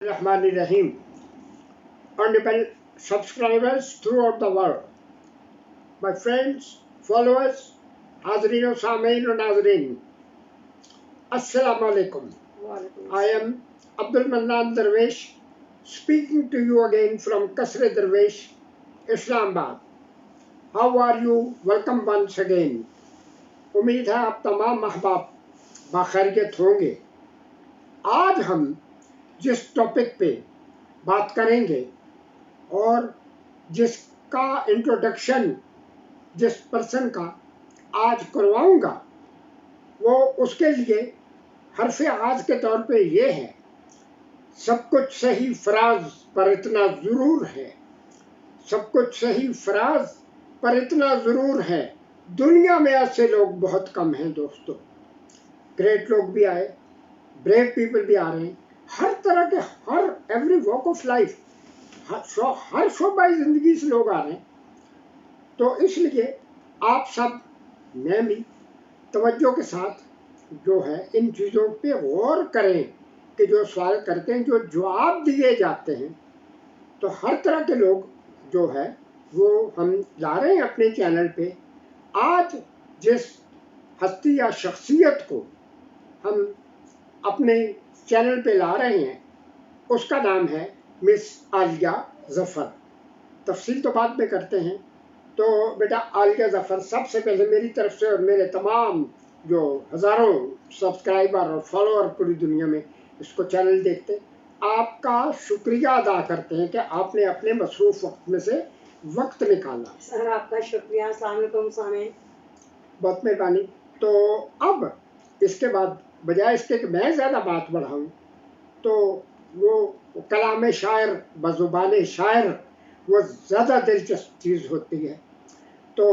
Rahim. Honorable subscribers throughout the world, my friends, followers, Hazreen और सामीन और नाज़रीन, Assalamu alaikum. I am Abdul Mannan Darwish speaking to you again from Kasre Darwish, Islamabad. How are you? Welcome once again. उम्मीद है आप तमाम अहबाब बाखैरियत होंगे। आज हम जिस टॉपिक पे बात करेंगे और जिसका इंट्रोडक्शन जिस पर्सन का आज करवाऊंगा वो उसके लिए हर्फ़े आज के तौर पे ये है, सब कुछ सही फराज पर इतना ज़रूर है, सब कुछ सही फराज पर इतना ज़रूर है, दुनिया में ऐसे लोग बहुत कम हैं दोस्तों। ग्रेट लोग भी आए, ब्रेव पीपल भी आ रहे हैं, हर तरह के, हर एवरी वॉक ऑफ लाइफ, हर शोबाई ज़िंदगी से लोग आ रहे हैं। तो इसलिए आप सब, मैं भी तवज्जो के साथ जो है इन चीज़ों पे गौर करें कि जो सवाल करते हैं, जो जवाब दिए जाते हैं, तो हर तरह के लोग जो है वो हम ला रहे हैं अपने चैनल पे। आज जिस हस्ती या शख्सियत को हम अपने चैनल पे ला रहे हैं उसका नाम है मिस आलिया ज़फ़र। तफसील तो बाद में करते हैं। तो बेटा आलिया ज़फ़र, सबसे पहले मेरी तरफ से और मेरे तमाम जो हज़ारों सब्सक्राइबर और फॉलोअर पूरी दुनिया में इसको चैनल देखते, आपका शुक्रिया अदा करते हैं कि आपने अपने मसरूफ़ वक्त में से वक्त निकाला। सर आपका शुक्रिया। अस्सलाम वालेकुम सामीन। बहुत मेहरबानी। तो अब इसके बाद बजाय इसके कि मैं ज़्यादा बात बढ़ाऊँ, तो वो कलाम शायर बज़ुबान शायर वो ज़्यादा दिलचस्प चीज़ होती है। तो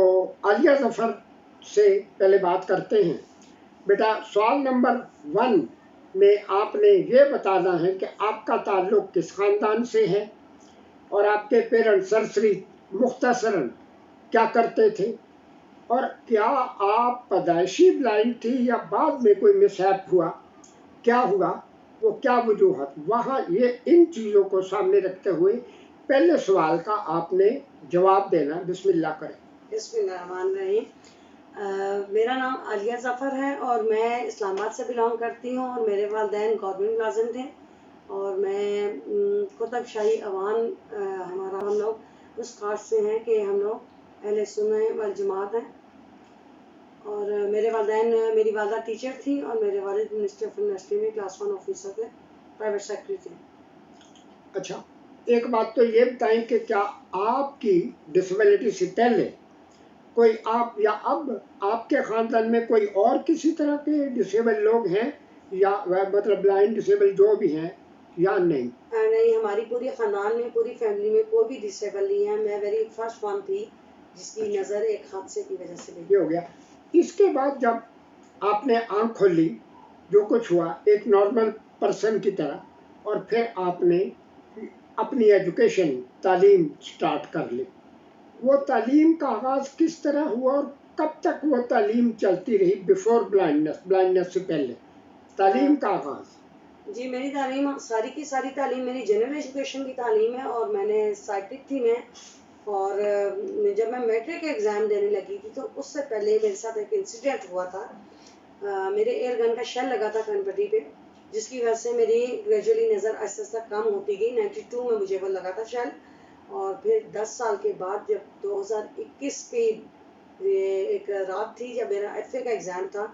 आलिया ज़फ़र से पहले बात करते हैं। बेटा सवाल नंबर 1 में आपने ये बताना है कि आपका ताल्लुक़ किस ख़ानदान से है और आपके पेरेंट्स सरसरी मुख्तसरन क्या करते थे, और क्या आप पैदाइशी ब्लाइंड थी या बाद में कोई मिसहैप हुआ, क्या हुआ, वो क्या वजूहत, वहाँ ये इन चीज़ों को सामने रखते हुए पहले सवाल का आपने जवाब देना। बिस्मिल्लाह करें। बिस्मिल्लाहिर्रहमानिर्रहीम। मेरा नाम आलिया ज़फ़र है और मैं इस्लामाबाद से बिलोंग करती हूँ और मेरे वालिदैन गवर्नमेंट मुलाजिम थे और मैं कुतुब शाही अवान, हम लोग उस खास से हैं कि हम लोग अहले सुन्नत वल जमात हैं। और मेरे वालिदैन, मेरी वालदा टीचर थी और मेरे वालिद मिनिस्टर ऑफ यूनिवर्सिटी में क्लास 1 ऑफिसर थे, प्राइवेट सेक्रेटरी थे। अच्छा, एक बात तो ये बताएं कि क्या आपकी डिसेबिलिटी से पहले कोई आप या अब आपके ख़ानदान में कोई और किसी तरह के डिसेबल लोग हैं, या मतलब ब्लाइंड डिसेबल जो भी हैं, या नहीं? नहीं, हमारी पूरी ख़ानदान में, पूरी फैमिली में कोई भी डिसेबल नहीं है। मैं वेरी फर्स्ट वन थी जिसकी नज़र एक हादसे की वजह से गई। ये हो गया। इसके बाद जब आपने आँख खोली, जो कुछ हुआ एक नॉर्मल पर्सन की तरह, और फिर आपने अपनी एजुकेशन, तालीम स्टार्ट कर ली, वो तालीम का आगाज़ किस तरह हुआ और कब तक वो तालीम चलती रही? बिफोर ब्लाइंडनेस से पहले तालीम का आगाज़। जी, मेरी तालीम सारी की सारी तालीम मेरी जनरल एजुकेशन की तालीम है और मैंने साइंटिस्ट थी मैं। और जब मैं मैट्रिक एग्ज़ाम देने लगी थी तो उससे पहले मेरे साथ एक इंसिडेंट हुआ था। मेरे एयर गन का शेल लगा था कनपट्टी पे, जिसकी वजह से मेरी ग्रेजुअली नज़र आहिस्ता आहिस्ता कम होती गई। 92 में मुझे वो लगा था शेल, और फिर 10 साल के बाद जब 2021 की एक रात थी जब मेरा एफए का एग्ज़ाम था,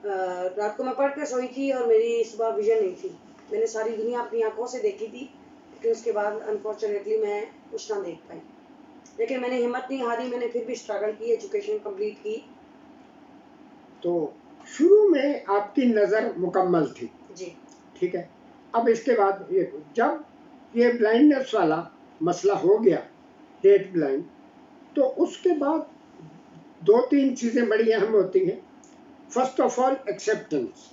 रात को मैं पढ़ के सोई थी और मेरी सुबह विजन नहीं थी। मैंने सारी दुनिया अपनी आंखों से देखी थी, लेकिन उसके बाद अनफॉर्चुनेटली मैं कुछ ना देख पाई। लेकिन मैंने हिम्मत नहीं हारी, मैंने फिर भी स्ट्रगल की, एजुकेशन कंप्लीट की। तो शुरू में आपकी नज़र मुकम्मल थी जी, ठीक है। अब इसके बाद ये जब ये ब्लाइंडनेस वाला मसला हो गया, डेट ब्लाइंड, तो उसके बाद 2-3 चीज़ें बड़ी अहम होती हैं। First of all acceptance.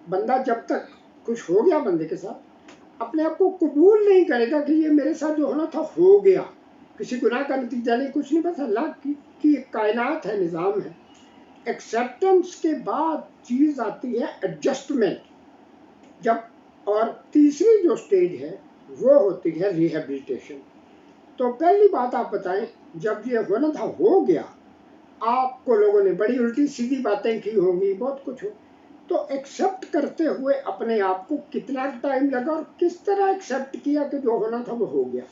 बंदा जब तक कुछ हो गया बंदे के साथ, अपने आप को कबूल नहीं करेगा कि ये मेरे साथ जो होना था हो गया, किसी गुनाह का नतीजा नहीं, कुछ नहीं, बस अल्लाह की एक कायनात है, निज़ाम है। एक्सेप्टेंस के बाद चीज़ आती है एडजस्टमेंट। जब और तीसरी जो स्टेज है वो होती है रिहेबिलिटेशन। तो पहली बात आप बताएं, जब ये होना था हो गया, आपको लोगों ने बड़ी उल्टी सीधी बातें की होंगी, बहुत कुछ हो, तो एक्सेप्ट करते हुए अपने आप को कितना टाइम लगा और किस तरह एक्सेप्ट किया कि जो होना था वो हो गया?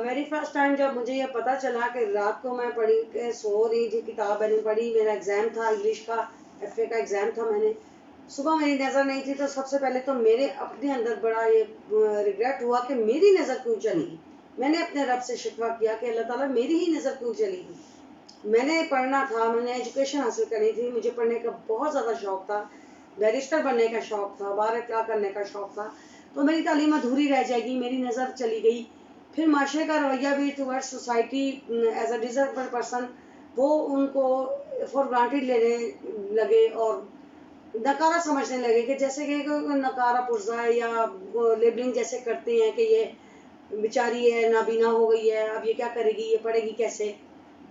वेरी फर्स्ट टाइम जब मुझे ये पता चला कि रात को मैं पढ़ी के सो रही थी, किताब मैंने पढ़ी, मेरा एग्ज़ाम था इंग्लिश का, एफए का एग्ज़ाम था, मैंने सुबह मेरी नज़र नहीं थी, तो सबसे पहले तो मेरे अपने अंदर बड़ा ये रिग्रेट हुआ कि मेरी नज़र क्यों चली। मैंने अपने रब से शिकवा किया कि अल्लाह ताला मेरी ही नज़र क्यों चली। मैंने पढ़ना था, मैंने एजुकेशन हासिल करनी थी, मुझे पढ़ने का बहुत ज़्यादा शौक़ था, बैरिस्टर बनने का शौक़ था, बाहर क्या करने का शौक़ था, तो मेरी तालीम अधूरी रह जाएगी, मेरी नज़र चली गई। फिर माशरे का रवैया भी towards society as a deservable person, वो उनको फॉर ग्रांटेड लेने लगे और नकारा समझने लगे कि जैसे कि नकारा पुर्जा है या लेबलिंग जैसे करते हैं कि ये बेचारी है, नाबीना हो गई है, अब ये क्या करेगी, ये पढ़ेगी कैसे।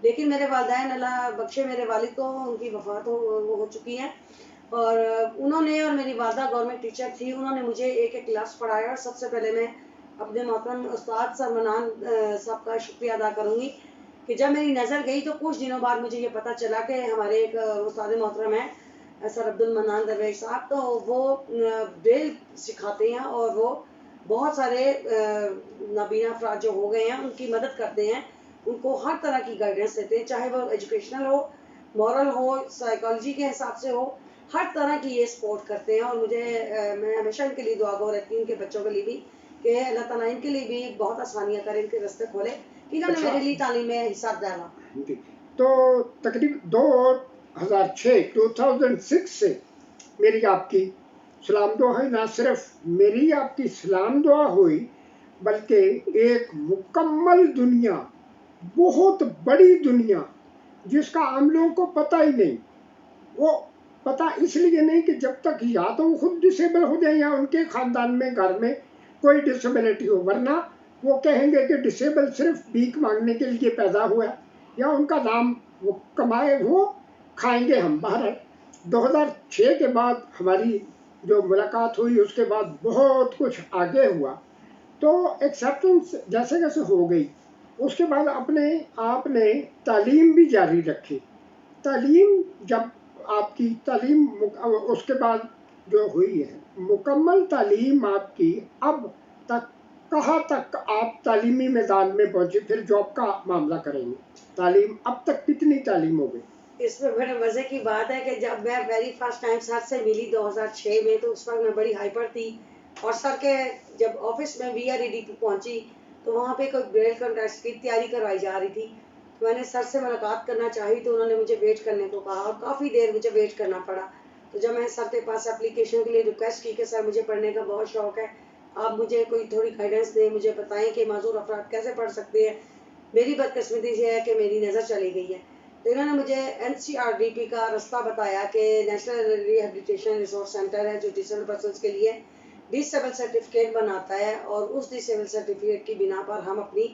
लेकिन मेरे वालिदैन, अल्लाह बख्शे मेरे वालिद को, उनकी वफ़ात हो चुकी है, और उन्होंने, और मेरी वालदा गवर्नमेंट टीचर थी, उन्होंने मुझे एक एक क्लास पढ़ाया। और सबसे पहले मैं अपने मोहतरम उस्ताद सर मनान साहब का शुक्रिया अदा करूँगी कि जब मेरी नज़र गई तो कुछ दिनों बाद मुझे ये पता चला कि हमारे एक उस्ताद मोहतरम हैं सर अब्दुल मन्नान दरवेश साहब, तो वो ब्रेल सिखाते हैं और वो बहुत सारे नाबीना अफराद जो हो गए हैं उनकी मदद करते हैं, उनको हर तरह की गाइडेंस देते हैं, चाहे वो एजुकेशनल हो, मॉरल हो, साइकोलॉजी के हिसाब से हो, हर तरह की ये सपोर्ट करते हैं। और मुझे मैं हमेशा इनके लिए दुआ गो रहती हूँ, इनके बच्चों के लिए भी, कि अल्लाह ताला इनके लिए भी बहुत आसानियाँ करे, इनके रास्ते खोले, कि इन्होंने अच्छा। मेरे लिए तालीम में हिस्सा डाला। तो तकरीबन 2006 से मेरी आपकी सलाम दुआ हुई, ना सिर्फ मेरी आपकी सलाम दुआ हुई, बल्कि एक मुकम्मल दुनिया, बहुत बड़ी दुनिया जिसका आम लोगों को पता ही नहीं। वो पता इसलिए नहीं कि जब तक या तो वो खुद डिसेबल हो जाए या उनके ख़ानदान में, घर में कोई डिसेबिलिटी हो, वरना वो कहेंगे कि डिसेबल सिर्फ भीख मांगने के लिए पैदा हुआ है, या उनका नाम वो कमाए, वो खाएंगे हम। बाहर 2006 के बाद हमारी जो मुलाकात हुई, उसके बाद बहुत कुछ आगे हुआ, तो एक्सेप्टेंस जैसे जैसे हो गई, उसके बाद अपने आपने तालीम भी जारी रखी। तालीम जब आपकी तालीम उसके बाद जो हुई है, मुकम्मल तालीम आपकी अब तक कहाँ तक आप तालीमी मैदान में पहुँचे? फिर जॉब का मामला करेंगे। तालीम अब तक कितनी तालीम हो गई? इसमें बड़े मज़े की बात है कि जब मैं वेरी फर्स्ट टाइम सर से मिली 2006 में, तो उस वक्त मैं बड़ी हाइपर थी, और सर के जब ऑफिस में VRED पहुंची तो वहाँ पे कोई ब्रेल कंटेस्ट की तैयारी करवाई जा रही थी, तो मैंने सर से मुलाकात करना चाही, तो उन्होंने मुझे वेट करने को कहा और काफ़ी देर मुझे वेट करना पड़ा। तो जब मैं सर के पास एप्लीकेशन के लिए रिक्वेस्ट की कि सर मुझे पढ़ने का बहुत शौक़ है, आप मुझे कोई थोड़ी गाइडेंस दें, मुझे बताएं कि माजूर अफराद कैसे पढ़ सकते हैं, मेरी बदकिस्मती से है कि मेरी नज़र चली गई है। तो इन्होंने मुझे NCRDP का रास्ता बताया कि नेशनल रिहेबिलिटेशन रिसोर्स सेंटर है जो डिसेबल पर्सनस के लिए डिसेबल सर्टिफिकेट बनाता है, और उस डिसेबल सर्टिफिकेट की बिना पर हम अपनी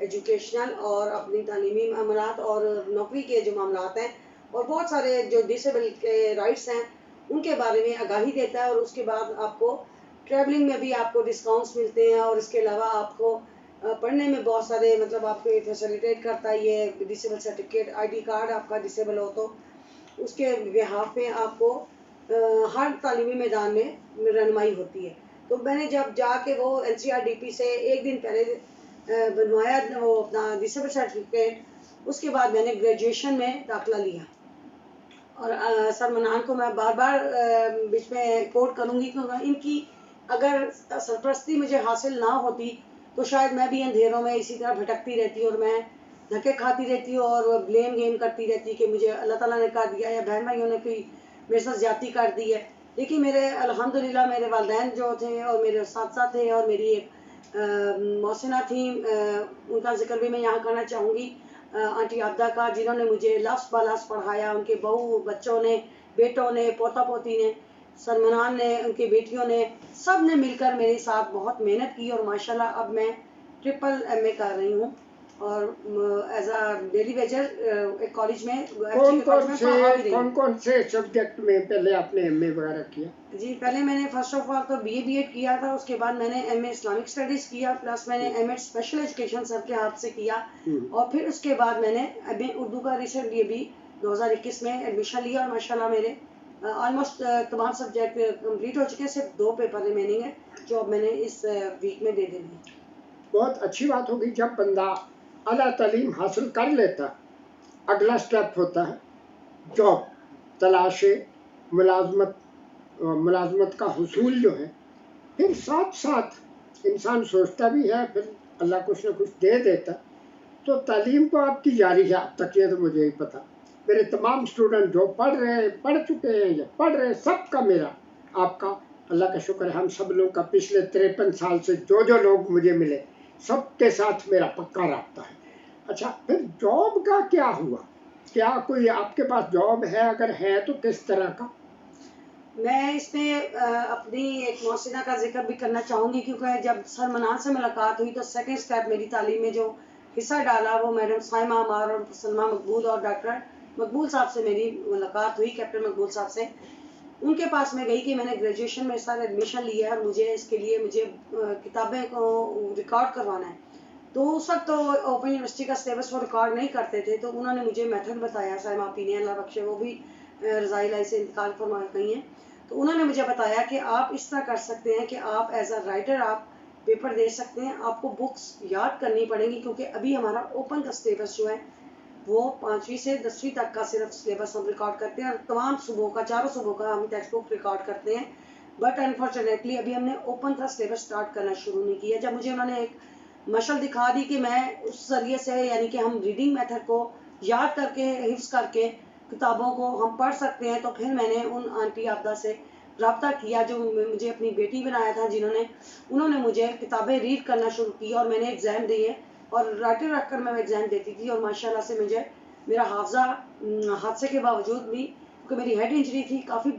एजुकेशनल और अपनी तालीमी मामलात और नौकरी के जो मामलात हैं और बहुत सारे जो डिसेबल के राइट्स हैं उनके बारे में आगाही देता है। और उसके बाद आपको ट्रैवलिंग में भी आपको डिस्काउंट्स मिलते हैं, और इसके अलावा आपको पढ़ने में बहुत सारे, मतलब आपको ये फैसिलिटेट करता है ये डिसेबल सर्टिफिकेट। ID कार्ड आपका डिसेबल हो तो उसके बिहाफ पे आपको हर तालीमी मैदान में रहनुमाई होती है। तो मैंने जब जाके वो NCRDP से एक दिन पहले बनवाया वो अपना डिसेबल सर्टिफिकेट, उसके बाद मैंने ग्रेजुएशन में दाखिला लिया। और सर मनान को मैं बार बार बीच में कोट करूँगी क्योंकि इनकी अगर सरपरस्ती मुझे हासिल ना होती तो शायद मैं भी अंधेरों में इसी तरह भटकती रहती और मैं धक्के खाती रहती और ब्लेम गेम करती रहती कि मुझे अल्लाह ताला ने कर दिया या बहन भाइयों ने कोई मेरे साथ ज्यादती कर दी है। लेकिन मेरे अल्हम्दुलिल्लाह मेरे वालिदैन जो थे और मेरे साथ थे, और मेरी एक मौसिना थी, उनका जिक्र भी मैं यहाँ करना चाहूँगी, आंटी आबदा का, जिन्होंने मुझे लफ्ज़ बलफ्ज़ पढ़ाया, उनके बहू बच्चों ने, बेटों ने, पोता पोती ने, सर मनान ने, उनकी बेटियों ने, सब ने मिलकर मेरे साथ बहुत मेहनत की, और माशाल्लाह अब मैं ट्रिपल MA कर रही हूँ। और एज अ डेली वेजर एक कॉलेज में कौन कॉलेज में पढ़ा भी रही हूँ। कौन से सब्जेक्ट में पहले आपने एमए वगैरह किया? जी, पहले मैंने फर्स्ट ऑफ ऑल तो बीए बीएड किया था, उसके बाद मैंने एमए इस्लामिक स्टडीज़ किया, प्लस मैंने एमएड स्पेशल एजुकेशन सर के हाथ से किया, और फिर उसके बाद मैंने एमए उर्दू का रिसेंटली अभी 2021 में एडमिशन लिया, और माशाल्लाह मेरे ऑलमोस्ट तमाम सब्जेक्ट कंप्लीट हो चुके हैं, सिर्फ 2 पेपर रिमेनिंग है जो अब मैंने इस वीक में दे देनी है। बहुत अच्छी बात होगी जब बंदा आला तालीम हासिल कर लेता, अगला स्टेप होता है जॉब तलाशे, मुलाजमत का हुसूल जो है। फिर साथ साथ इंसान सोचता भी है, फिर अल्लाह कुछ न कुछ दे देता। तो तालीम तो आपकी जारी है अब तक, ये तो मुझे ही पता। मेरे तमाम स्टूडेंट जो पढ़ रहे हैं, पढ़ चुके हैं या पढ़ रहे हैं, सबका मेरा आपका अल्लाह का शुक्र है, हम सब लोग का पिछले 53 साल से जो लोग मुझे मिले सबके साथ मेरा पक्का रब्ता है। अच्छा, फिर जॉब का क्या हुआ? क्या कोई आपके पास जॉब है? अगर है तो किस तरह का? मैं इसमें अपनी एक मौसिना का जिक्र भी करना चाहूँगी, क्योंकि जब सर मनान से मुलाकात हुई तो सेकंड स्टेप मेरी तालीम में जो हिस्सा डाला वो मैडम साइमा अमार और सलमा मकबूल और डॉक्टर मकबूल साहब से मेरी मुलाकात हुई, कैप्टन मकबूल साहब से। उनके पास मैं गई कि मैंने ग्रेजुएशन में सर एडमिशन लिया है और मुझे इसके लिए किताबें को रिकॉर्ड करवाना है। तो उस वक्त तो ओपन यूनिवर्सिटी का सिलेबस वो रिकॉर्ड नहीं करते थे, तो उन्होंने मुझे मेथड बताया, साइमा आपी ने अल्लाह बख्शे, वो भी रज़ाई लाई से इंतकाल फरमा गई हैं। तो उन्होंने मुझे बताया कि आप इस तरह कर सकते हैं कि आप एज अ राइटर आप पेपर दे सकते हैं, आपको बुक्स याद करनी पड़ेंगी, क्योंकि अभी हमारा ओपन का सिलेबस जो है वो 5वीं से 10वीं तक का सिर्फ सिलेबस हम रिकॉर्ड करते हैं, और तमाम सूबों का, चारों सूबों का हम टेक्स्ट बुक रिकॉर्ड करते हैं। बट अनफॉर्चुनेटली अभी हमने ओपन का सिलेबस स्टार्ट करना शुरू नहीं किया। जब मुझे उन्होंने एक मशल दिखा दी कि मैं उस जरिए से, यानी कि हम रीडिंग मेथड को याद करके, हिफ्स करके किताबों को हम पढ़ सकते हैं, तो फिर मैंने उन आंटी आबदा से रब्ता किया जो मुझे अपनी बेटी बनाया था, उन्होंने मुझे किताबें रीड करना शुरू की, और मैंने एग्ज़ाम दिए, और राइटर रखकर मैं एग्ज़ाम देती थी, और माशाल्लाह से मुझे मेरा हाफजा हादसे के बावजूद भी, क्योंकि मेरी हेड इंजरी थी, काफ़ी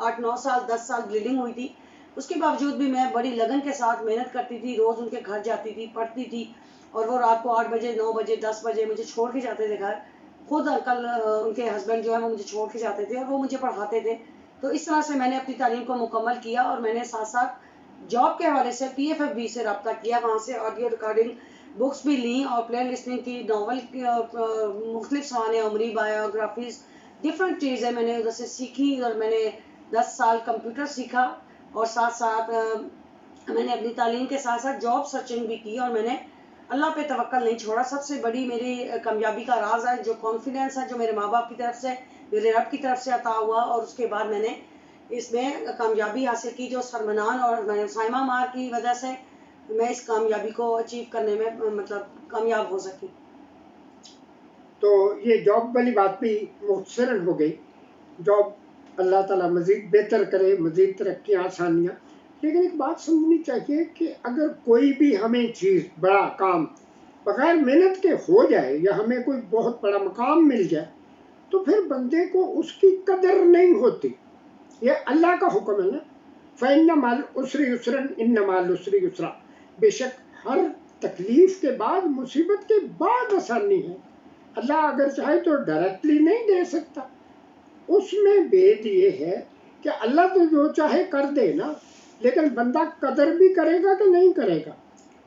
8-9 साल 10 साल ब्लीडिंग हुई थी, उसके बावजूद भी मैं बड़ी लगन के साथ मेहनत करती थी, रोज़ उनके घर जाती थी, पढ़ती थी, और वो रात को 8 बजे 9 बजे 10 बजे मुझे छोड़ के जाते थे घर। खुद अंकल उनके हस्बैंड जो है वो मुझे छोड़ के जाते थे और वो मुझे पढ़ाते थे। तो इस तरह से मैंने अपनी तालीम को मुकम्मल किया, और मैंने साथ साथ जॉब के हवाले से PFFB से रब्ता किया, वहाँ से ऑडियो रिकॉर्डिंग बुक्स भी ली, और प्ले लिस्निंग की, नॉवल की, मुख्तलिफ सवाने उमरी, बायोग्राफीज, डिफरेंट चीज़ें मैंने उधर से सीखी, और मैंने 10 साल कंप्यूटर सीखा, और साथ साथ मैंने अपनी तालीम के साथ साथ जॉब सर्चिंग भी की, और मैंने अल्लाह पे तवक्कल नहीं छोड़ा। सबसे बड़ी मेरी कामयाबी का राज है जो कॉन्फिडेंस है, जो मेरे माँ बाप की तरफ से, मेरे रब की तरफ से अता हुआ, और उसके बाद मैंने इसमें कामयाबी हासिल की, जो सरमनान और मैंने साइमा मार की वजह से मैं इस कामयाबी को अचीव करने में मतलब कामयाब हो सकी। तो ये जॉब वाली बात भी मुख्तसरन हो गई। जॉब अल्लाह ताला मज़ीद बेहतर करे, मज़ीद तरक्की, आसानियाँ। लेकिन एक बात समझनी चाहिए कि अगर कोई भी हमें चीज़, बड़ा काम बगैर मेहनत के हो जाए, या हमें कोई बहुत बड़ा मकाम मिल जाए, तो फिर बंदे को उसकी कदर नहीं होती। ये अल्लाह का हुक्म है ना, फ़इन्ना माल उसरी युसरन इन्ना माल उसरी युसरा। बेशक हर तकलीफ के बाद, मुसीबत के बाद आसानी है। अल्लाह अगर चाहे तो डायरेक्टली नहीं दे सकता। उसमें भेद ये है कि अल्लाह तो जो चाहे कर दे ना, लेकिन बंदा कदर भी करेगा कि नहीं करेगा।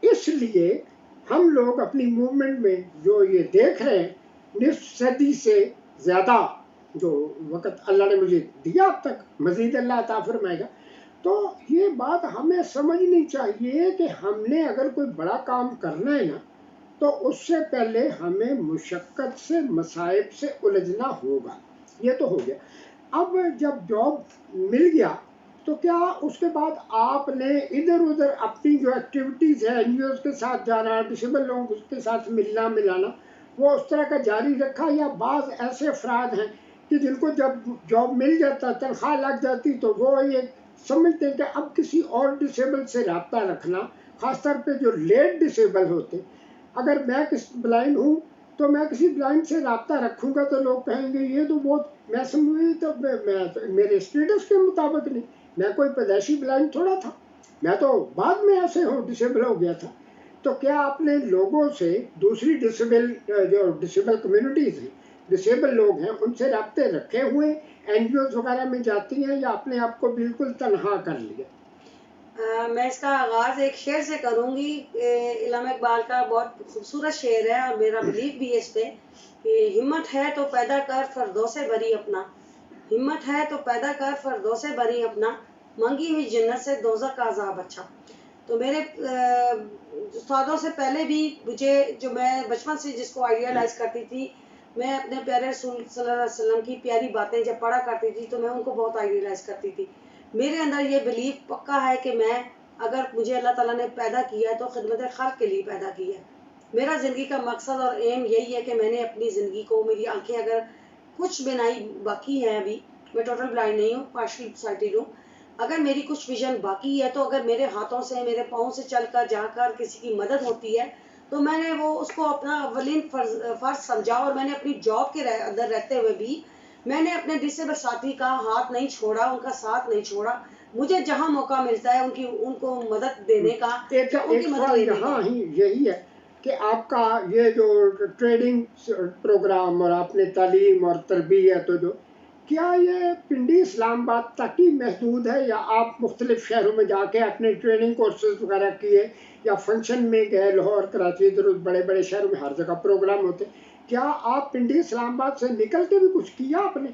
इसलिए हम लोग अपनी मूवमेंट में जो ये देख रहे हैं, निस्फ सदी से ज़्यादा जो वक़्त अल्लाह ने मुझे दिया, अब तक मज़ीद अल्लाह अता फरमाएगा। तो ये बात हमें समझनी चाहिए कि हमने अगर कोई बड़ा काम करना है ना, तो उससे पहले हमें मुशक्क़त से, मसाइब से उलझना होगा। ये तो हो गया। अब जब जॉब मिल गया तो क्या उसके बाद आपने इधर उधर अपनी जो एक्टिविटीज़ है, NGOs के साथ जाना, डिसेबल लोगों के साथ मिलना मिलाना, वो उस तरह का जारी रखा, या बाज़ ऐसे अफराद हैं कि जिनको जब जॉब मिल जाता, तनख्वाह लग जाती, तो वो ये समझते हैं कि अब किसी और डिसेबल से रब्ता रखना, ख़ासतौर पे जो लेट डिसेबल होते, अगर मैं ब्लाइंड हूँ तो मैं किसी ब्लाइंड से रब्ता रखूँगा तो लोग कहेंगे ये तो बहुत, मैं समझूँ तो मैं मेरे स्टेटस के मुताबिक नहीं, मैं कोई पैदाइशी ब्लाइंड थोड़ा था, मैं तो बाद में ऐसे हूँ, डिसेबल हो गया था। तो क्या आपने लोगों से, दूसरी जो डिसेबल कम्युनिटीज़ हैं, डिसेबल लोग हैं, उनसे राब्ते रखे हुए, एनजीओ वगैरह में जाती हैं, या अपने आप को बिल्कुल तनहा कर लिया? मैं इसका आगाज एक शेर से करूंगी। इल्हाम इकबाल का बहुत खूबसूरत शेर है और मेरा बिलीफ भी है इस पे कि हिम्मत है तो पैदा कर फरदौसे बरी अपना, हिम्मत है तो पैदा कर फरदौसे बरी अपना, मंगी हुई जन्नत से दोज़ख का अज़ाब अच्छा। तो मेरे उस्तादों से पहले भी मुझे, जो मैं बचपन से जिसको आइडियलाइज करती थी, मैं अपने प्यारे रसूल सल्लल्लाहु अलैहि वसल्लम की प्यारी बातें जब पढ़ा करती थी तो मैं उनको बहुत आइडियलाइज करती थी। मेरे अंदर ये बिलीफ पक्का है कि मैं, अगर मुझे अल्लाह ताला ने पैदा किया है तो खिदमत खल्क के लिए पैदा किया है। मेरा ज़िंदगी का मकसद और एम यही है कि मैंने अपनी ज़िंदगी को, मेरी आंखें अगर कुछ बिनाई बाकी है, अभी मैं टोटल ब्लाइंड नहीं हूँ, पार्शली साइटेड हूँ, अगर मेरी कुछ विजन बाकी है तो अगर मेरे हाथों से, मेरे पाँव से चलकर जाकर किसी की मदद होती है तो मैंने वो उसको अपना अवलिन फ़र्ज समझा। और मैंने अपनी जॉब के अंदर रहते हुए भी मैंने अपने डिसेबल साथी का हाथ नहीं छोड़ा, उनका साथ नहीं छोड़ा। मुझे जहाँ मौका मिलता है उनको मदद देने का, एक उनकी मदद सवाल लेने यहाँ का। ही यही है कि आपका ये जो ट्रेडिंग प्रोग्राम और आपने तालीम और तरबियत, तो जो, क्या ये पिंडी इस्लामाबाद तक ही महदूद है, या आप मुख्तलिफ शहरों में जाके अपने ट्रेनिंग कोर्सेज वगैरह किए, या फंक्शन में गए, लाहौर, कराची, इधर बड़े बड़े शहरों में हर जगह प्रोग्राम होते, क्या आप पिंडी इस्लामाबाद से निकल के भी कुछ किया आपने?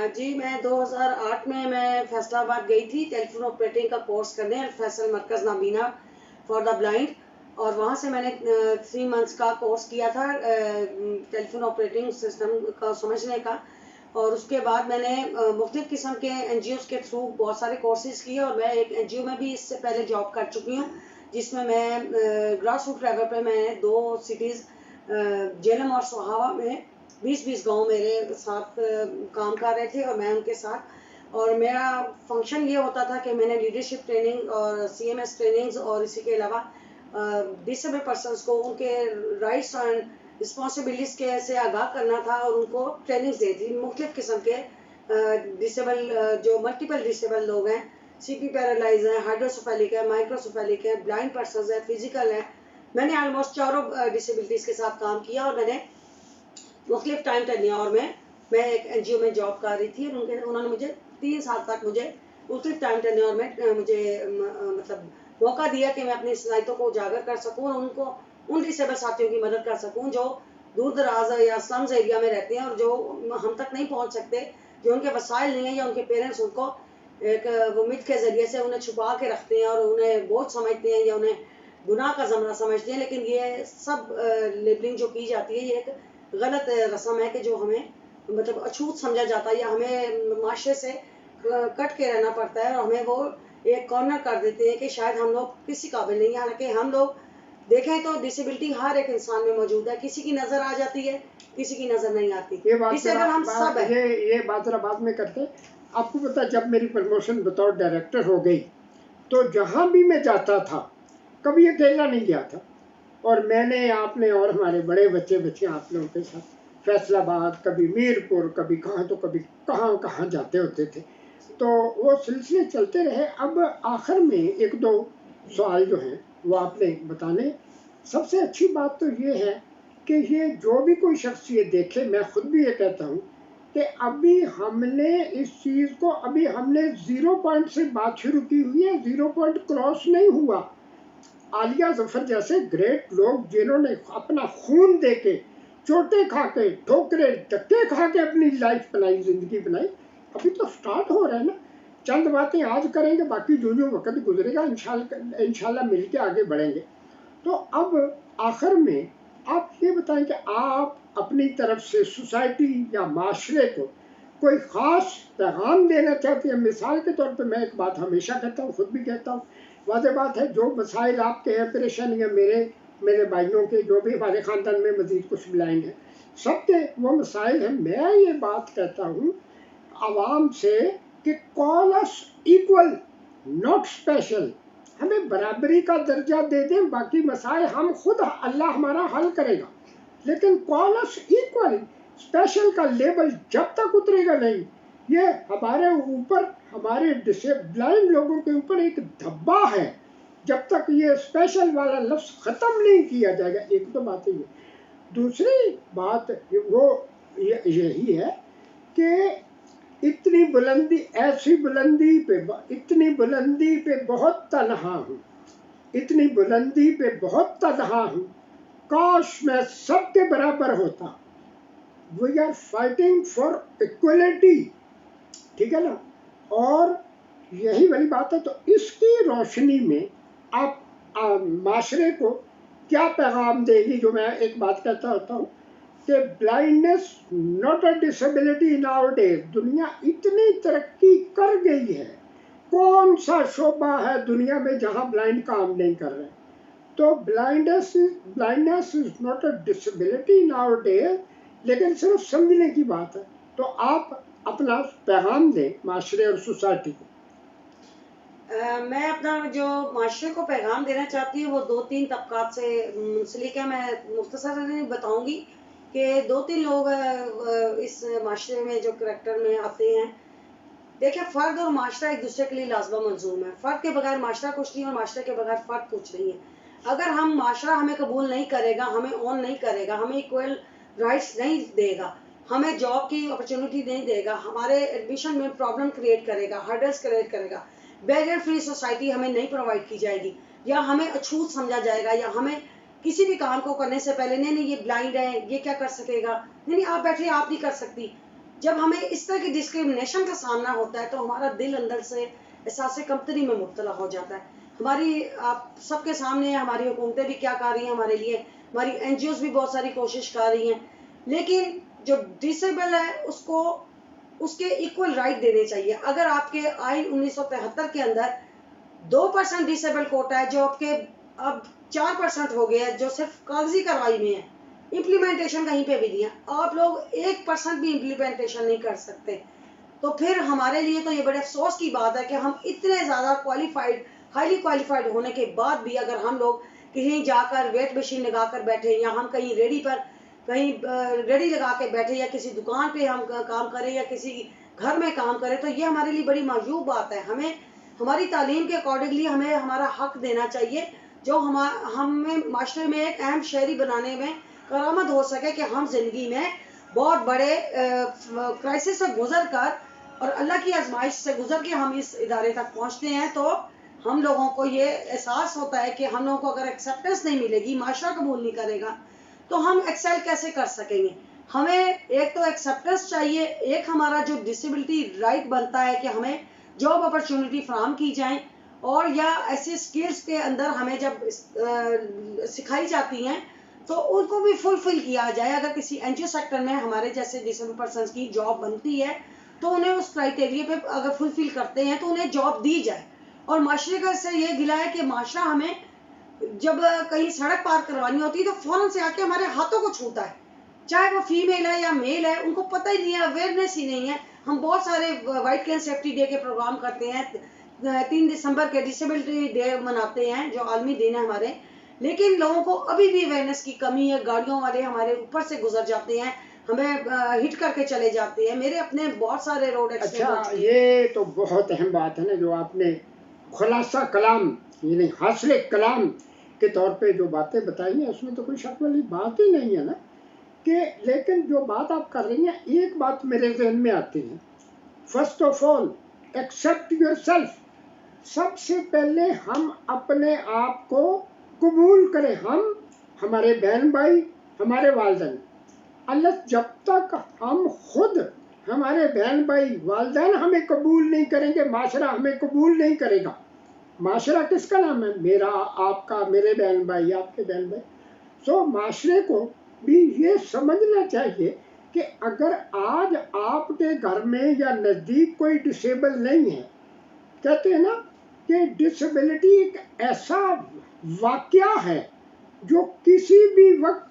जी, मैं 2008 में मैं फैसलाबाद गई थी टेलीफोन ऑपरेटिंग का कोर्स करने, फैसल मरकज़ नाबीना फॉर द ब्लाइंड। और वहाँ से मैंने 3 मंथ्स का कोर्स किया था टेलीफोन ऑपरेटिंग सिस्टम का समझने का। और उसके बाद मैंने मुख्तलिफ किस्म के एनजीओज़ के थ्रू बहुत सारे कोर्सेज किए और मैं एक एनजीओ में भी इससे पहले जॉब कर चुकी हूँ, जिसमें मैं ग्रास रूट लेवल पे मैंने 2 सिटीज़ जेलम और सोहावा में 20-20 गांव मेरे साथ काम कर रहे थे और मैं उनके साथ। और मेरा फंक्शन ये होता था कि मैंने लीडरशिप ट्रेनिंग और सीएमएस ट्रेनिंग्स और इसी के अलावा डिसेबल पर्सनस को उनके राइट्स एंड रिस्पॉन्सिबिलिटीज़ के से आगाह करना था और उनको ट्रेनिंग्स दी थी। मुख्तलिफ किस्म के डिसेबल, जो मल्टीपल डिसेबल लोग हैं, सीपी पैरालाइज है, हाइड्रोसेफेलिक है, माइक्रोसेफेलिक है, ब्लाइंड पर्सनस है, फिजिकल है, मैंने ऑलमोस्ट चारों डिसेबिलिटीज़ के साथ काम किया। और मैंने मुख्तलिफ टाइम टेन्योर में मैं एक एनजीओ में जॉब कर रही थी और उन्होंने मुझे 3 साल तक मुझे मुख्तलिफ टाइम टेन्योर में मुझे मतलब मौका दिया कि मैं अपनी सलाहियतों को उजागर कर सकूं और उनको, उन डिसेबल साथियों की मदद कर सकूं जो दूर दराज या स्लम्स एरिया में रहते हैं और जो हम तक नहीं पहुंच सकते, जो उनके वसाइल नहीं है, या उनके पेरेंट्स उनको एक वो मिथ के ज़रिए से उन्हें छुपा के रखते हैं और उन्हें बोझ समझते हैं या उन्हें गुनाह का ज़मरा समझते हैं। लेकिन ये सब लेबलिंग जो की जाती है, ये एक गलत रस्म है कि जो हमें मतलब अछूत समझा जाता है या हमें माशरे से कट के रहना पड़ता है और हमें वो एक कॉर्नर कर देते हैं कि शायद हम लोग किसी काबिल नहीं हैं। हालांकि हम लोग देखें तो डिसेबिलिटी हर एक इंसान में मौजूद है, किसी की नज़र आ जाती है, किसी की नज़र नहीं आती। ये बात डिसेबल हम सब है। ये बात जरा बाद में करते। आपको पता, जब मेरी प्रमोशन बतौर डायरेक्टर हो गई तो जहाँ भी मैं जाता था, कभी अकेला नहीं गया था। और मैंने, आपने और हमारे बड़े बच्चे आप लोगों के साथ फैसलाबाद, कभी मीरपुर, कभी कहाँ तो कभी कहाँ कहाँ जाते होते थे। तो वो सिलसिले चलते रहे। अब आखिर में 1-2 सवाल जो हैं वो आपने बताने। सबसे अच्छी बात तो ये है कि ये जो भी कोई शख्स ये देखे, मैं खुद भी ये कहता हूँ कि अभी हमने इस चीज़ को, अभी हमने 0 पॉइंट से बात शुरू की हुई है, 0 पॉइंट क्रॉस नहीं हुआ। आलिया जफर जैसे ग्रेट लोग जिन्होंने अपना खून दे के, चोटें खा के, ठोकरे धक्के खा के अपनी लाइफ बनाई, जिंदगी बनाई, अभी तो स्टार्ट हो रहा है ना। चंद बातें आज करेंगे, बाकी जो जो वक्त गुजरेगा इंशाल्लाह मिल के आगे बढ़ेंगे। तो अब आखिर में आप ये बताएं कि आप अपनी तरफ से सोसाइटी या माशरे को कोई ख़ास पैगाम देना चाहते हैं। मिसाल के तौर पे मैं एक बात हमेशा कहता हूँ, खुद भी कहता हूँ, वाज़ेह बात है, जो मसाइल आपके हैं, परेशानियाँ मेरे भाइयों के, जो भी हमारे ख़ानदान में मज़ीद कुछ ब्लाइंड हैं, सबके वो मसाइल हैं। मैं ये बात कहता हूँ आवाम से कि call us equal not special, हमें बराबरी का दर्जा दे दें, बाकी मसाइल हम खुद, अल्लाह हमारा हल करेगा। लेकिन कॉल अस इक्वल, स्पेशल का लेबल जब तक उतरेगा नहीं, ये हमारे ऊपर, हमारे ब्लाइंड लोगों के ऊपर एक धब्बा है जब तक ये स्पेशल वाला लफ्ज़ ख़त्म नहीं किया जाएगा। एक तो बात है ये। दूसरी बात वो यही है कि इतनी बुलंदी, ऐसी बुलंदी पे, इतनी बुलंदी पे बहुत तन्हा हूँ, इतनी बुलंदी पे बहुत तन्हा हूँ, काश मैं सबके बराबर होता। We are fighting for equality, ठीक है ना। और यही वाली बात है। तो इसकी रोशनी में आप माशरे को क्या पैगाम देगी? जो मैं एक बात कहता होता हूँ कि blindness not a disability in our days. दुनिया इतनी तरक्की कर गई है, कौन सा शोबा है दुनिया में जहाँ ब्लाइंड काम नहीं कर रहे? तो blindness is not a disability in our days, लेकिन सिर्फ समझने की बात है। तो आप अपना पैगाम दें माशरे और सोसाइटी को। मैं अपना जो माशरे को पैगाम देना चाहती हूँ वो 2-3 तबकात से मुंसलिक है। मैं मुख्तसर बताऊंगी कि 2-3 लोग इस माशरे में जो करैक्टर में आते हैं। देखिए, फ़र्द और माशरा एक दूसरे के लिए लाजमा मंजूम है। फ़र्द के बगैर माशरा कुछ नहीं और माशरे के बगैर फ़र्द कुछ नहीं है। अगर हम माशरा हमें कबूल नहीं करेगा, हमें ऑन नहीं करेगा, हमें इक्वल राइट्स नहीं देगा, हमें जॉब की अपॉर्चुनिटी नहीं देगा, हमारे एडमिशन में प्रॉब्लम क्रिएट करेगा, हर्डल्स क्रिएट करेगा, बैरियर फ्री सोसाइटी हमें नहीं प्रोवाइड की जाएगी, या हमें अछूत समझा जाएगा, या हमें किसी भी काम को करने से पहले नहीं ये ब्लाइंड है, ये क्या कर सकेगा, नहीं आप बैठिए, आप नहीं कर सकती। जब हमें इस तरह की डिस्क्रिमिनेशन का सामना होता है तो हमारा दिल अंदर से एहसास कमतरी में मुब्तला हो जाता है। हमारी आप सबके सामने हमारी हुकूमतें भी क्या कर रही हैं हमारे लिए, हमारी एनजीओज भी बहुत सारी कोशिश कर रही हैं, लेकिन जो डिसेबल है उसको उसके इक्वल राइट देने चाहिए। अगर आपके आइन 1973 के अंदर 2% डिसेबल कोटा है, जो आपके अब 4% हो गया है, जो सिर्फ कागजी कार्रवाई में है, इम्प्लीमेंटेशन कहीं पे भी नहीं है, आप लोग 1% भी इम्प्लीमेंटेशन नहीं कर सकते। तो फिर हमारे लिए तो ये बड़े अफसोस की बात है कि हम इतने ज़्यादा क्वालिफाइड, हाईली क्वालिफाइड होने के बाद भी अगर हम लोग कहीं जाकर वेट मशीन लगा कर बैठे, या हम कहीं रेडी पर कहीं रेडी लगा के बैठे, या किसी दुकान पे हम काम करें, या किसी घर में काम करें, तो ये हमारे लिए बड़ी मायूब बात है। हमें हमारी तालीम के अकॉर्डिंगली हमें हमारा हक देना चाहिए, जो हमें माशरे में एक अहम शहरी बनाने में करामत हो सके कि हम जिंदगी में बहुत बड़े क्राइसिस से गुजर कर और अल्लाह की आजमाइश से गुजर के हम इस इदारे तक पहुंचते हैं। तो हम लोगों को ये एहसास होता है कि हम लोगों को अगर एक्सेप्टेंस नहीं मिलेगी, माशरा कबूल नहीं करेगा, तो हम एक्सेल कैसे कर सकेंगे। हमें एक तो एक्सेप्टेंस चाहिए, एक हमारा जो डिसेबिलिटी राइट बनता है कि हमें जॉब अपॉर्चुनिटी फराहम की जाए, और या ऐसे स्किल्स के अंदर हमें जब सिखाई जाती हैं तो उनको भी फुलफिल किया जाए। अगर किसी एनजीओ सेक्टर में हमारे जैसे डिसेबल पर्सन की जॉब बनती है तो उन्हें उस क्राइटेरिया पे अगर फुलफिल करते हैं तो उन्हें जॉब दी जाए। और माशरे का से ये गिला है कि माशरा हमें जब कहीं सड़क पार करवानी होती है तो फौरन से आके हमारे हाथों को छूता है, चाहे वो फीमेल है या मेल है, उनको पता ही नहीं है, अवेयरनेस ही नहीं है। हम बहुत सारे वाइट कैन सेफ्टी डे के प्रोग्राम करते हैं, 3 दिसंबर के डिसेबिलिटी डे मनाते हैं जो आलमी दिन है हमारे, लेकिन लोगों को अभी भी अवेयरनेस की कमी है। गाड़ियों वाले हमारे ऊपर से गुजर जाते हैं, हमें हिट करके चले जाते हैं। मेरे अपने बहुत सारे रोड एक्सीडेंट हो चुके हैं। ये तो बहुत अहम बात है ना, जो आपने खुलासा कलाम यानी हासिल कलाम के तौर पे जो बातें बताई हैं, उसमें तो कोई शक वाली बात ही नहीं है ना कि। लेकिन जो बात आप कर रही हैं, एक बात मेरे जहन में आती है, first of all except yourself. सबसे पहले हम अपने आप को कबूल करें, हम, हमारे बहन भाई, हमारे वालिदैन। अल्लाह जब तक हम खुद, हमारे बहन भाई, वालिदैन हमें कबूल नहीं करेंगे, माशरा हमें कबूल नहीं करेगा। माशरा किसका नाम है? मेरा, आपका, मेरे बहन भाई, आपके बहन भाई। सो माशरे को भी ये समझना चाहिए कि अगर आज आपके घर में या नज़दीक कोई डिसेबल नहीं है, कहते हैं ना कि डिसेबिलिटी एक ऐसा वाकया है जो किसी भी वक्त,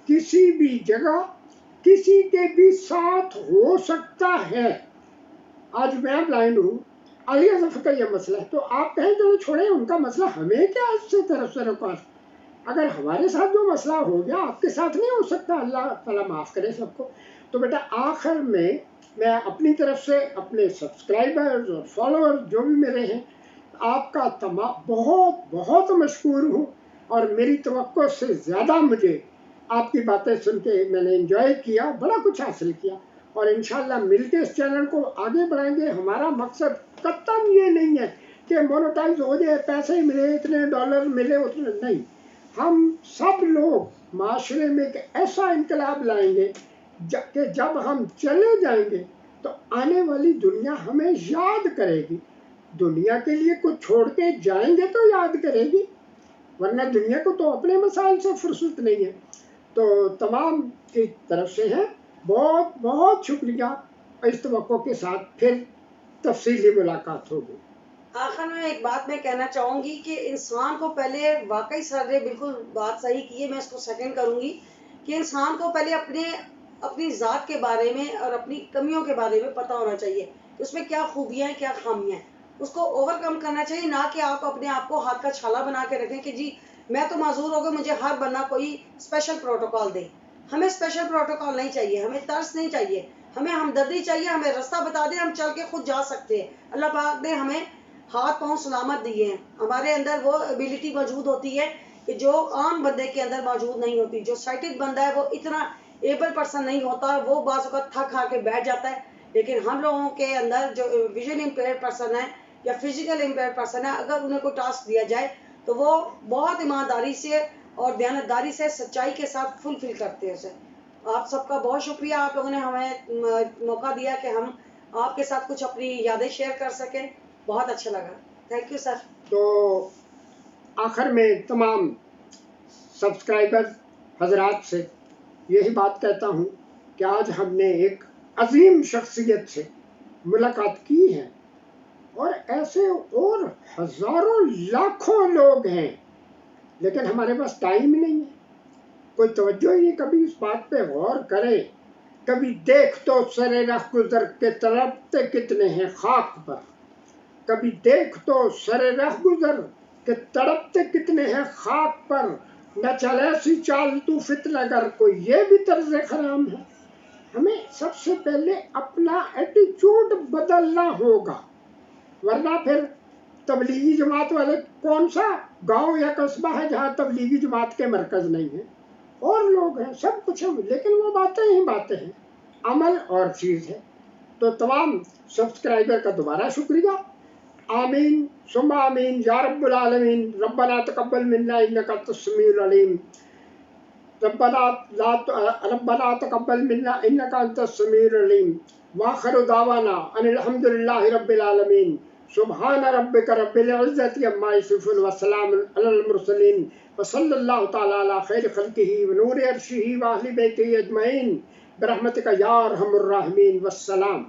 किसी भी जगह, किसी के भी साथ हो सकता है। आज मैं ब्लाइंड हूँ, अलिया जफर का यह मसला है, तो आप कहें चलो छोड़े उनका मसला, हमें क्या इससे तरफ से रुका। अगर हमारे साथ जो मसला हो गया आपके साथ नहीं हो सकता, अल्लाह ताला माफ़ करे सबको। तो बेटा आखिर में मैं अपनी तरफ से अपने सब्सक्राइबर्स और फॉलोअर्स जो भी मेरे हैं, आपका बहुत बहुत मशहूर हूँ और मेरी तवक्को से ज़्यादा मुझे आपकी बातें सुन के मैंने एंजॉय किया, बड़ा कुछ हासिल किया और इंशाल्लाह मिलके इस चैनल को आगे बढ़ाएंगे। हमारा मकसद कतई ये नहीं है कि मोनेटाइज हो जाए, पैसे मिले, इतने डॉलर मिले, उतने नहीं। हम सब लोग माशरे में एक ऐसा इनकलाब लाएंगे कि जब हम चले जाएंगे तो आने वाली दुनिया हमें याद करेगी। दुनिया के लिए कुछ छोड़ के जाएंगे तो याद करेगी, वरना दुनिया को तो अपने मसाइल से फुर्सत नहीं है। तो तमाम की तरफ से है बहुत बहुत शुक्रिया। इस तवक्को के साथ फिर तफसीली मुलाकात होगी। आखिर में एक बात मैं कहना चाहूँगी कि इंसान को पहले, वाकई सर ने बिल्कुल बात सही की है, मैं इसको सेकंड करूँगी कि इंसान को पहले अपनी ज़ात के बारे में और अपनी कमियों के बारे में पता होना चाहिए कि उसमें क्या खूबियाँ हैं, क्या खामियाँ हैं। उसको ओवरकम करना चाहिए, ना कि आप अपने आप को हाथ का छाला बना के रखें कि जी मैं तो माजूर हो गया, मुझे हर बंदा कोई स्पेशल प्रोटोकॉल दे। हमें स्पेशल प्रोटोकॉल नहीं चाहिए, हमें तरस नहीं चाहिए, हमें हमदर्दी चाहिए, हमें रास्ता बता दे, हम चल के खुद जा सकते हैं। अल्लाह पाक ने हमें हाथ पांव सलामत दिए हैं, हमारे अंदर वो एबिलिटी मौजूद होती है कि जो आम बंदे के अंदर मौजूद नहीं होती। जो साइटेड बंदा है वो इतना एबल पर्सन नहीं होता, वो बाज़ औक़ात थक हार के बैठ जाता है। लेकिन हम लोगों के अंदर जो विजन इम्पेयर्ड पर्सन है या फिजिकल इम्पेयर्ड पर्सन है, अगर उन्हें कोई टास्क दिया जाए तो वो बहुत ईमानदारी से और दयानतदारी से, सच्चाई के साथ फुलफिल करते हैं उसे। आप सबका बहुत शुक्रिया, आप लोगों ने हमें मौका दिया कि हम आपके साथ कुछ अपनी यादें शेयर कर सकें। बहुत अच्छा लगा, थैंक यू सर। तो आखिर में तमाम सब्सक्राइबर हजरात से यही बात कहता हूँ कि आज हमने एक अजीम शख्सियत से मुलाकात की है और ऐसे और हजारों लाखों लोग हैं, लेकिन हमारे पास टाइम नहीं है, कोई तवज्जो ही नहीं। कभी इस बात पे गौर करे, कभी देख तो सरे रह गुजर के तड़पते कितने हैं खाक पर, कभी देख तो सरे रह गुजर के तड़पते कितने हैं खाक पर, न चले सी चाल तू फितना कर, कोई ये भी तर्ज खराम है। हमें सबसे पहले अपना एटीट्यूड बदलना होगा, वरना फिर तबलीगी जमात वाले, कौन सा गांव या कस्बा है जहाँ तबलीगी जमात के मरकज नहीं है, और लोग हैं, सब कुछ है, लेकिन वो बातें ही बातें हैं, अमल और चीज़ है। तो तमाम सब्सक्राइबर का दोबारा शुक्रिया। आमीन सुम्मा आमीन या रब्बुल आलमीन। रब्बना तकब्बल मिन्ना इन्नका अंतस-समीउल अलीम। रब्बना तकब्बल मिन्ना इन्नका अंतस-समीउल अलीम। वाखिरु दावाना अनिल हम्दुलिल्लाहि रब्बिल आलमीन। सुब्हान रब्बिका रब्बिल इज्जति अम्मा यसिफून व सलामुन अलल मुरसलीन व सल्लल्लाहु तआला अला खैरि खल्किही व नूरि अर्शिही व अहलि बैतिही अजमईन बिरहमतिका या अरहमुर राहिमीन। वस्सलाम।